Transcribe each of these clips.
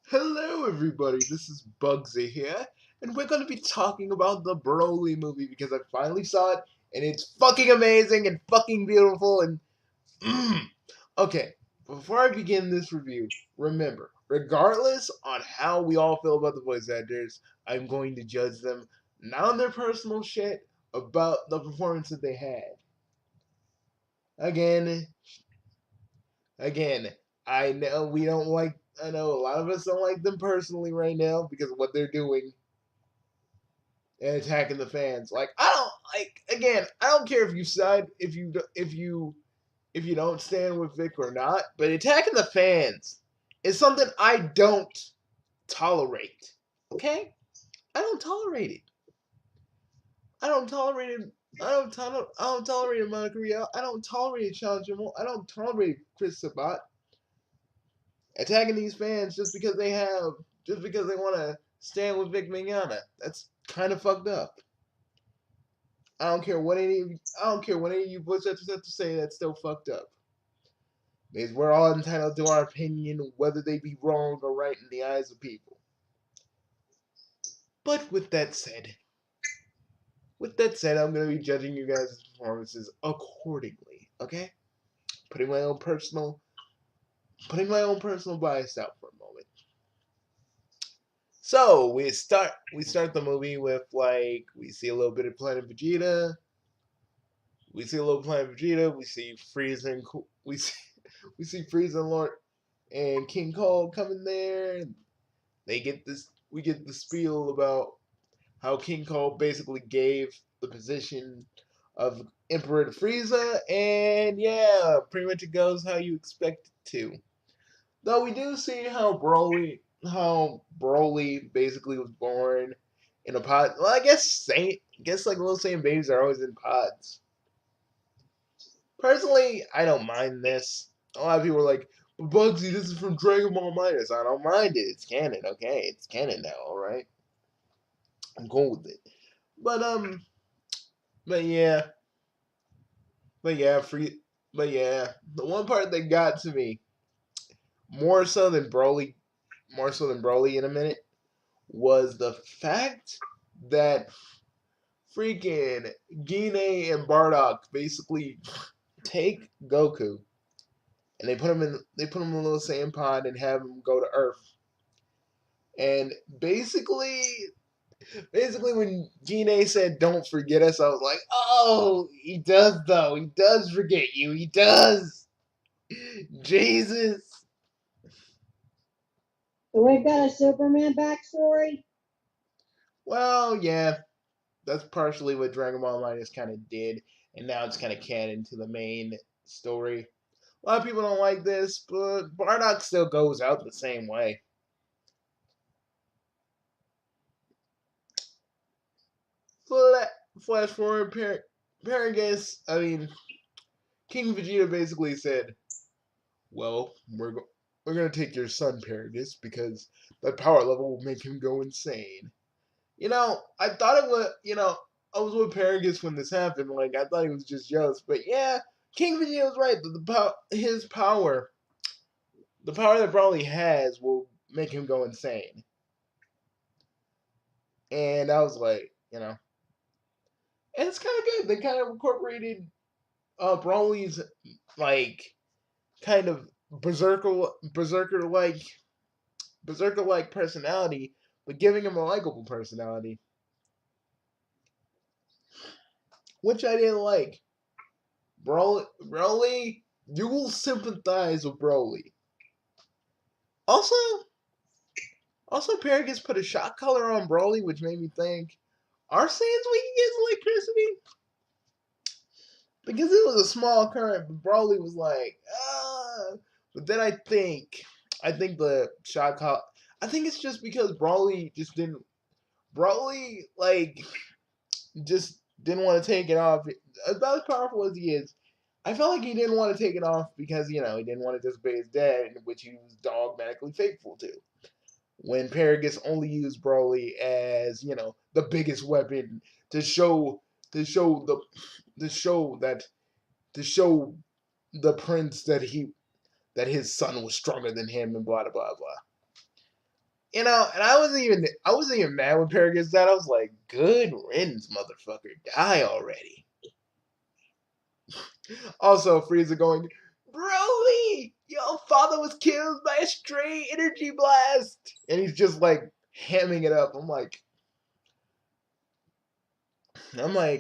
Hello everybody, this is Bugsy here, and we're going to be talking about the Broly movie because I finally saw it, and it's fucking amazing and fucking beautiful and Okay, before I begin this review, remember, regardless on how we all feel about the voice actors, I'm going to judge them not on their personal shit, about the performance that they had. Again, again, I know we don't like, I know a lot of us don't like them personally right now because of what they're doing and attacking the fans. Like I don't like again. I don't care if you side if you don't stand with Vic or not, but attacking the fans is something I don't tolerate. Okay, I don't tolerate it. I don't tolerate it. I don't tolerate Monica Rial. I don't tolerate Sean Jamal. I don't tolerate Chris Sabat attacking these fans just because they want to stand with Vic Mignogna. That's kind of fucked up. I don't care what any of you voice actors have to say. That's still fucked up. Because we're all entitled to our opinion, whether they be wrong or right in the eyes of people. But with that said, I'm gonna be judging you guys' performances accordingly. Okay, putting my own personal bias out for a moment. So we start the movie with like we see a little bit of Planet Vegeta. We see a little Planet Vegeta. We see Frieza and we see Frieza and Lord and King Cole coming there. And they get this. We get the spiel about how King Cole basically gave the position of Emperor to Frieza, and yeah, pretty much it goes how you expect it to. Though we do see how Broly basically was born in a pod. Well, I guess like little Saiyan babies are always in pods. Personally, I don't mind this. A lot of people are like, but Bugsy, this is from Dragon Ball Minus. I don't mind it. It's canon, okay? It's canon now, alright? I'm cool with it. But but yeah. But yeah, free but yeah. The one part that got to me, more so than Broly in a minute, was the fact that freaking Gine and Bardock basically take Goku and they put him in a little sand pod and have him go to Earth. And basically when Gine said don't forget us, I was like, oh, he does though. He does forget you. He does. Jesus. So we've got a Superman backstory. Well, yeah, that's partially what Dragon Ball Minus kind of did, and now it's kind of canon to the main story. A lot of people don't like this, but Bardock still goes out the same way. Flash forward, Paragus, I mean, King Vegeta basically said, well, we're gonna take your son, Paragus, because that power level will make him go insane. I thought it was, I was with Paragus when this happened. Like, I thought he was just jealous, but yeah, King Vegeta was right. His power, the power that Broly has, will make him go insane. And I was like, and it's kind of good. They kind of incorporated Broly's like kind of berserker like personality, but giving him a likable personality, which I didn't like. Broly, you will sympathize with Broly. Also, Paragus put a shock collar on Broly, which made me think, are Saiyans weak against electricity? Because it was a small current, but Broly was like, ah. But then I think the shock collar, I think it's just because Broly, like, just didn't want to take it off. About as powerful as he is, I felt like he didn't want to take it off because, he didn't want to disobey his dad, which he was dogmatically faithful to. When Paragus only used Broly as, the biggest weapon to show to show the to show that to show the prince that his son was stronger than him and blah blah blah. and I wasn't even mad when Paragus died. I was like, good riddance, motherfucker, die already. Also, Frieza going, Broly, your father was killed by a stray energy blast, and he's just like hamming it up. I'm like,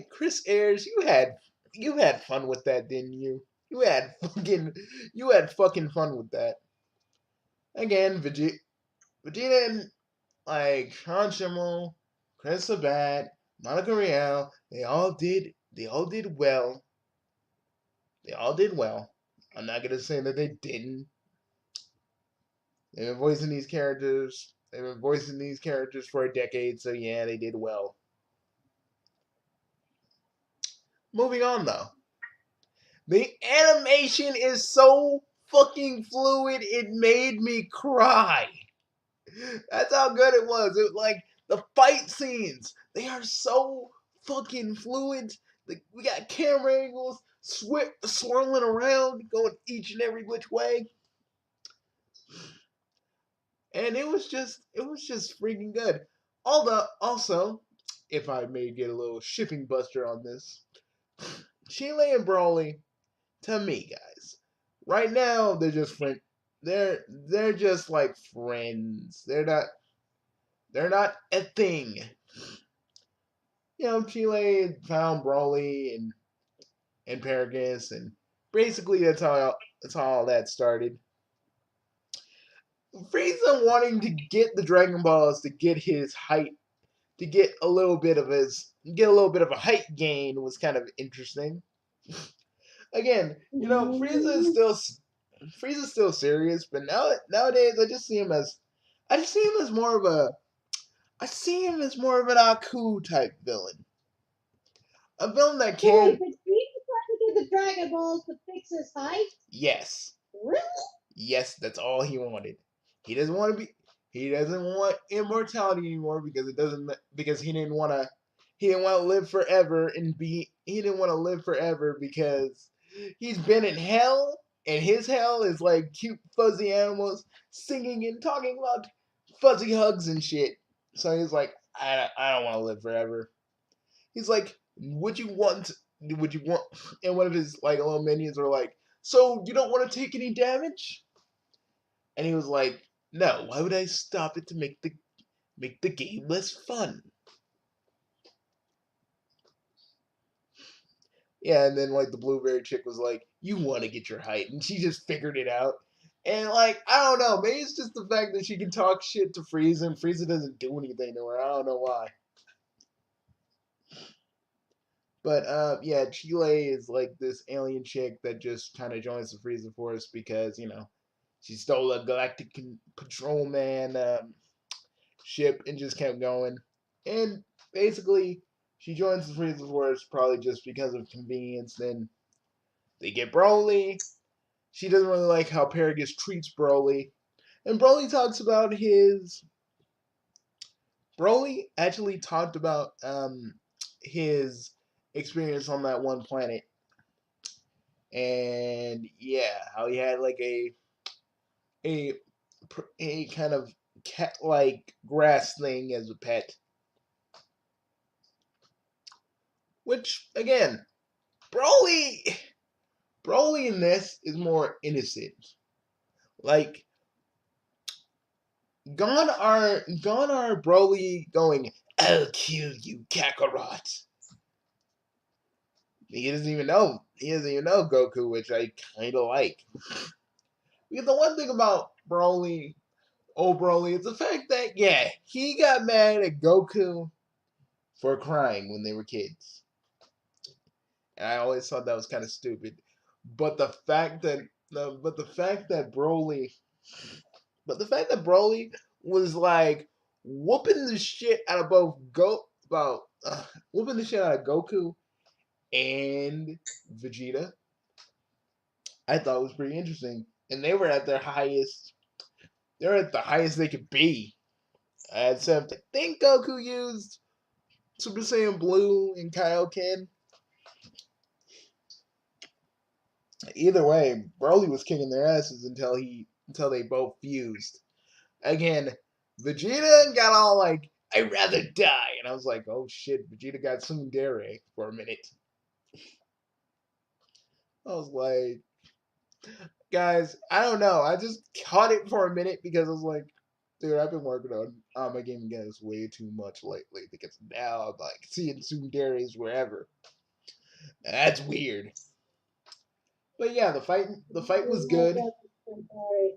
Chris Ayers, you had fun with that, didn't you? You had fucking fun with that. Again, Vegeta and like Sean Schimmel, Chris Sabat, Monica Rial, they all did well. They all did well. I'm not gonna say that they didn't. They've been voicing these characters. They've been voicing these characters for a decade, so yeah, they did well. Moving on though. The animation is so fucking fluid, it made me cry. That's how good it was. Like the fight scenes, they are so fucking fluid. We got camera angles swirling around, going each and every which way, and it was just freaking good. Although, also, if I may get a little shipping buster on this, Chile and Broly, to me, guys, right now they're just friend. They're just like friends. They're not a thing. Chile found Broly and Paragus, and basically that's how all that started. Frieza wanting to get the Dragon Balls to get his height, to get a little bit of a height gain was kind of interesting. Again, Frieza's still serious, but nowadays I just see him as more of a I see him as more of an Aku type villain. A villain that So wait, can. but Frieza tried to get the Dragon Balls to fix his height? Yes. Really? Yes, that's all he wanted. He doesn't want to be he doesn't want immortality anymore because he didn't want to live forever he didn't want to live forever because he's been in hell, and his hell is like cute fuzzy animals singing and talking about fuzzy hugs and shit. So he's like, I don't want to live forever. He's like, would you want and one of his like little minions are like, so you don't want to take any damage? And he was like, no, why would I stop it to make the game less fun? Yeah, and then like the blueberry chick was like, you want to get your height, and she just figured it out. And like, I don't know, maybe it's just the fact that she can talk shit to Frieza, and Frieza doesn't do anything to her. I don't know why. But yeah, Chile is like this alien chick that just kind of joins the Frieza Force because she stole a galactic patrolman ship and just kept going. And basically, she joins the Frieza Force probably just because of convenience. Then they get Broly. She doesn't really like how Paragus treats Broly. And Broly actually talked about his experience on that one planet. And yeah, how he had like a a kind of cat like grass thing as a pet. Which again, Broly Broly in this is more innocent. Like gone are Broly going, I'll kill you, Kakarot. He doesn't even know Goku, which I kinda like. Because the one thing about Broly, is the fact that yeah, he got mad at Goku for crying when they were kids. And I always thought that was kind of stupid. But the fact that no, but the fact that Broly was like whooping the shit out of whooping the shit out of Goku and Vegeta, I thought was pretty interesting. And they were at their highest. They were at the highest they could be. Except I think Goku used Super Saiyan Blue and Kaioken. Either way, Broly was kicking their asses until they both fused. Again, Vegeta got all like, "I'd rather die," and I was like, "Oh shit!" Vegeta got tsundere for a minute. I was like, guys, I don't know. I just caught it for a minute because I was like, dude, I've been working on my game against way too much lately because now I'm like seeing tsunderes wherever. That's weird. But yeah, the fight was Like good. that, sorry.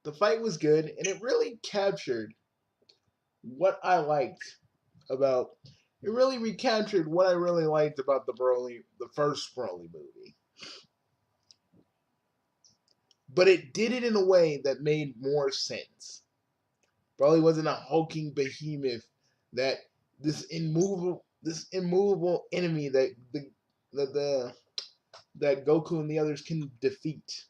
The fight was good, and it really captured what I liked about. It really recaptured what I really liked about the first Broly movie. But it did it in a way that made more sense. Broly wasn't a hulking behemoth that this immovable enemy that the that Goku and the others can defeat.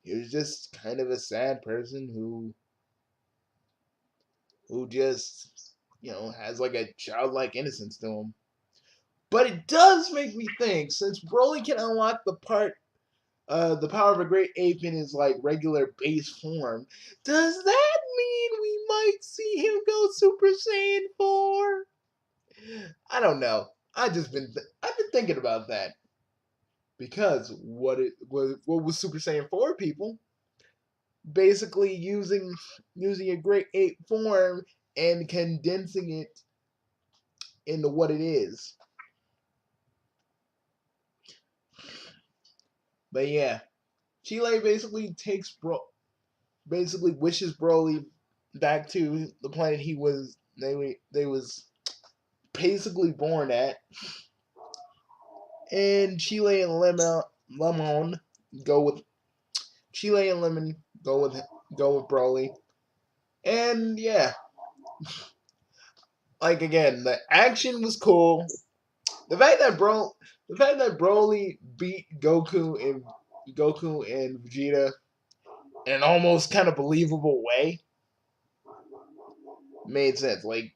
He was just kind of a sad person who just has like a childlike innocence to him. But it does make me think, since Broly can unlock the power of a great ape in his like regular base form, does that mean we might see him go Super Saiyan 4? I don't know. I've been thinking about that because what was Super Saiyan 4 people basically using a great ape form and condensing it into what it is. But yeah, Chile basically wishes Broly back to the planet they was basically born at, and Lemon go with Chile and Lemon go with Broly, and yeah, like again, the action was cool. The fact that Broly beat Goku and Vegeta in an almost kind of believable way made sense. Like,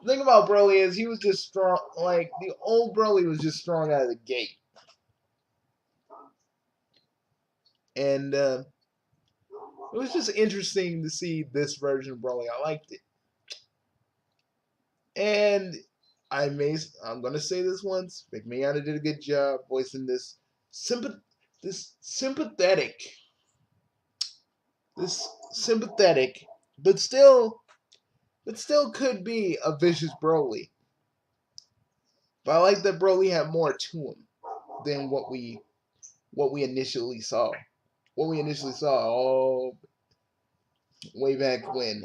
the thing about Broly is he was just strong. Like, the old Broly was just strong out of the gate, and it was just interesting to see this version of Broly. I liked it, and I'm gonna say this once. McMahon did a good job voicing sympath this sympathetic, but still could be a vicious Broly. But I like that Broly had more to him than what we initially saw. What we initially saw all way back when.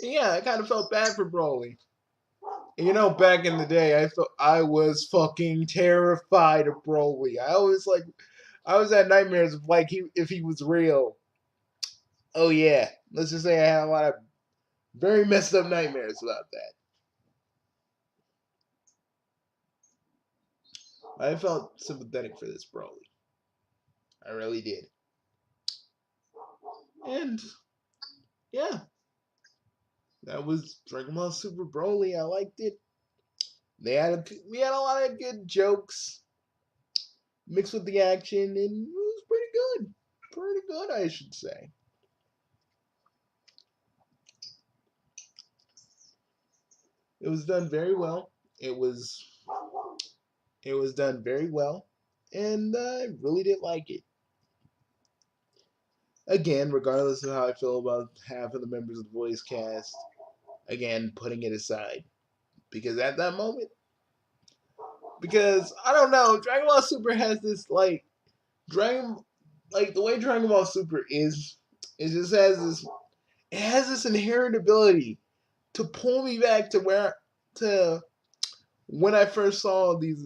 And yeah, I kind of felt bad for Broly. And back in the day, I was fucking terrified of Broly. I always had nightmares of like if he was real. Oh yeah, let's just say I had a lot of very messed up nightmares about that. I felt sympathetic for this Broly. I really did. And yeah, that was Dragon Ball Super Broly. I liked it. We had a lot of good jokes mixed with the action, and it was pretty good. Pretty good, I should say. It was done very well. It was it was done very well, and I really did like it. Again, regardless of how I feel about half of the members of the voice cast, again, putting it aside. Because at that moment, because I don't know, Dragon Ball Super has this Dragon like the way Dragon Ball Super is, it just has this inherent ability to pull me back to when I first saw the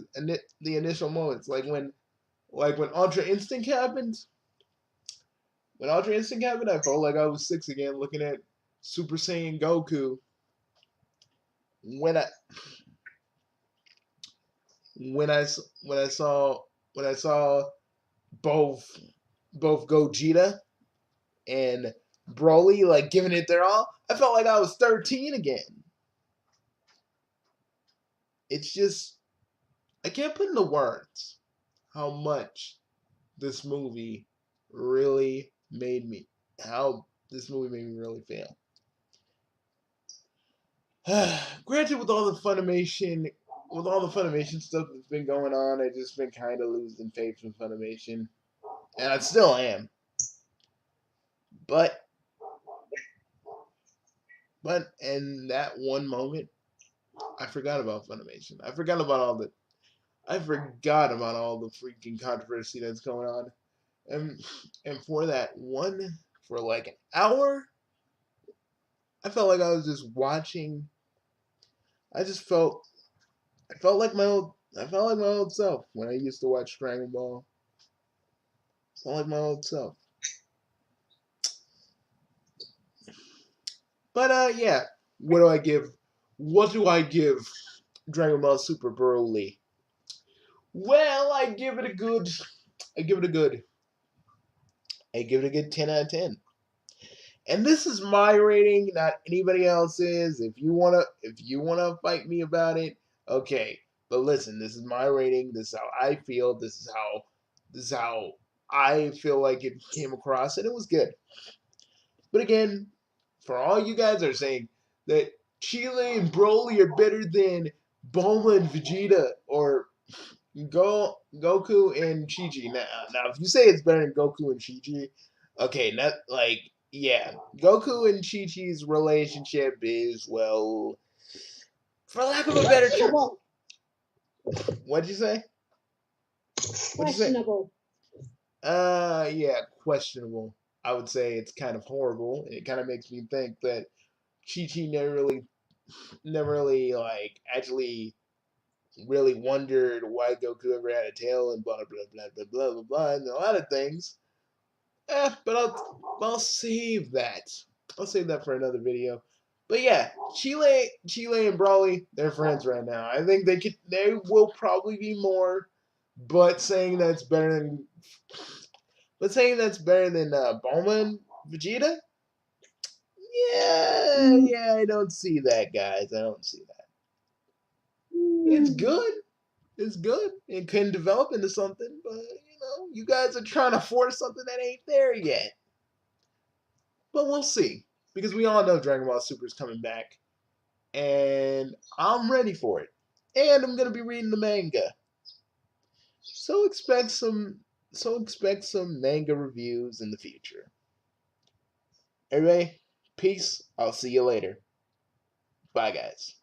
initial moments, like when Ultra Instinct happened. When Ultra Instinct happened, I felt like I was 6 again, looking at Super Saiyan Goku. When I when I when I saw both Gogeta and Broly like giving it their all, I felt like I was 13 again. It's just I can't put into words how much this movie really made me how this movie made me really feel. Granted, with all the Funimation stuff that's been going on, I just been kind of losing faith in Funimation, and I still am. But in that one moment, I forgot about Funimation. I forgot about all the freaking controversy that's going on, and for like an hour, I felt like I was just watching. I just I felt like my old self when I used to watch Dragon Ball. I felt like my old self. But yeah, what do I give? What do I give Dragon Ball Super Broly? Well, I give it a good, I give it a good 10 out of 10. And this is my rating, not anybody else's. If you wanna fight me about it, okay. But listen, this is my rating. This is how I feel. This is how I feel like it came across, and it was good. But again, for all you guys are saying that Chile and Broly are better than Bulma and Vegeta or Goku and Chi-Chi. Now, if you say it's better than Goku and Chi-Chi, okay, not like yeah, Goku and Chi-Chi's relationship is well, for lack of a better term. Questionable. What'd you say? What'd you say? Questionable. Yeah, questionable. I would say it's kind of horrible. It kind of makes me think that Chi-Chi never really like actually really wondered why Goku ever had a tail and blah blah blah blah blah blah blah and a lot of things. But I'll save that. I'll save that for another video. But yeah, Chile and Brawly, they're friends right now. I think they will probably be more, but saying that's better than Bulma and Vegeta. Mm, Yeah, I don't see that, guys. I don't see that. It's mm. good. It's good. It can develop into something, but you guys are trying to force something that ain't there yet. But we'll see. Because we all know Dragon Ball Super is coming back. And I'm ready for it. And I'm gonna be reading the manga. So expect some manga reviews in the future. Anyway, peace. I'll see you later. Bye guys.